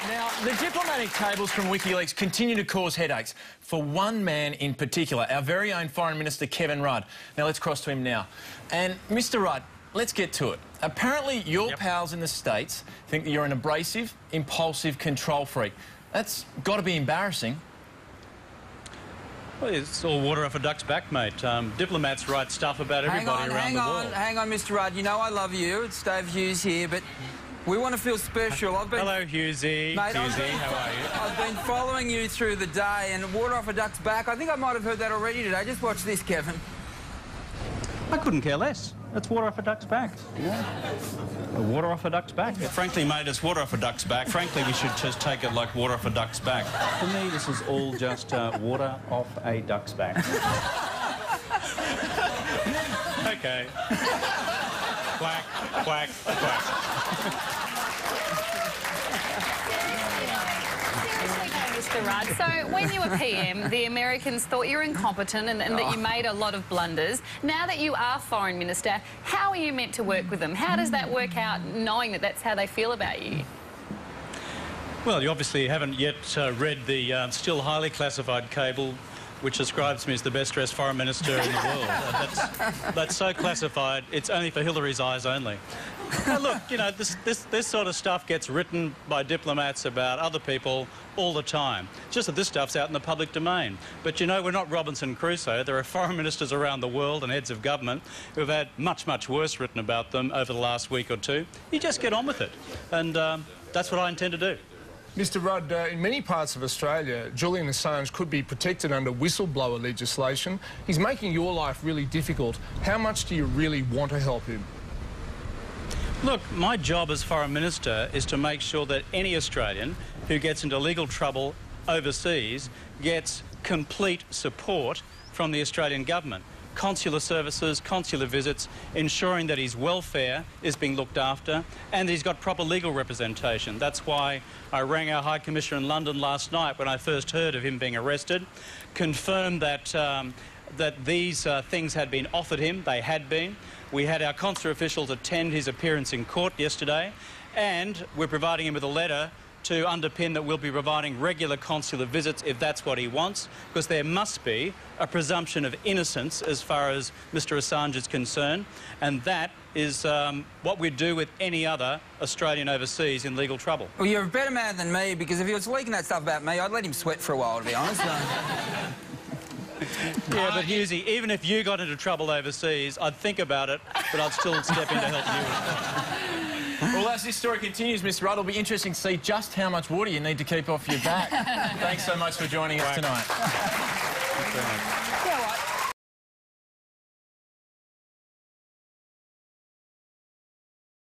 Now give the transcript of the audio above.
Now, the diplomatic cables from WikiLeaks continue to cause headaches for one man in particular, our very own Foreign Minister, Kevin Rudd. Now, let's cross to him now. And, Mr Rudd, let's get to it. Apparently, your pals in the States think that you're an abrasive, impulsive control freak. That's got to be embarrassing. Well, it's all water off a duck's back, mate. Diplomats write stuff about everybody around the world. Hang on, Mr Rudd. You know I love you. It's Dave Hughes here, but we want to feel special. Hello, Hughesy. Mate, Hughesy, how are you? I've been following you through the day, and water off a duck's back. I think I might have heard that already today. Just watch this, Kevin. I couldn't care less. That's water off a duck's back. Yeah. Water off a duck's back. Frankly, mate, it's water off a duck's back. Frankly, we should just take it like water off a duck's back. For me, this is all just water off a duck's back. OK. Quack, quack, quack. Mr Rudd, so when you were PM, the Americans thought you were incompetent and that you made a lot of blunders. Now that you are Foreign Minister, how are you meant to work with them? How does that work out, knowing that that's how they feel about you? Well, you obviously haven't yet read the still highly classified cable which describes me as the best-dressed foreign minister in the world. That's so classified, it's only for Hillary's eyes only. Now, look, you know, this sort of stuff gets written by diplomats about other people all the time. It's just that this stuff's out in the public domain. But, you know, we're not Robinson Crusoe. There are foreign ministers around the world and heads of government who have had much, much worse written about them over the last week or two. You just get on with it. And that's what I intend to do. Mr Rudd, in many parts of Australia, Julian Assange could be protected under whistleblower legislation. He's making your life really difficult. How much do you really want to help him? Look, my job as Foreign Minister is to make sure that any Australian who gets into legal trouble overseas gets complete support from the Australian government. Consular services, consular visits, ensuring that his welfare is being looked after and that he's got proper legal representation. That's why I rang our High Commissioner in London last night when I first heard of him being arrested, confirmed that that these things had been offered him. They had been. We had our consular officials attend his appearance in court yesterday, and we're providing him with a letter to underpin that we'll be providing regular consular visits if that's what he wants, because there must be a presumption of innocence as far as Mr Assange is concerned, and that is what we'd do with any other Australian overseas in legal trouble. Well, you're a better man than me, because if he was leaking that stuff about me, I'd let him sweat for a while, to be honest. Yeah, but Hughesy, even if you got into trouble overseas, I'd think about it, but I'd still step in to help you as well. Well, as this story continues, Mr Rudd, it'll be interesting to see just how much water you need to keep off your back. Thanks so much for joining us tonight.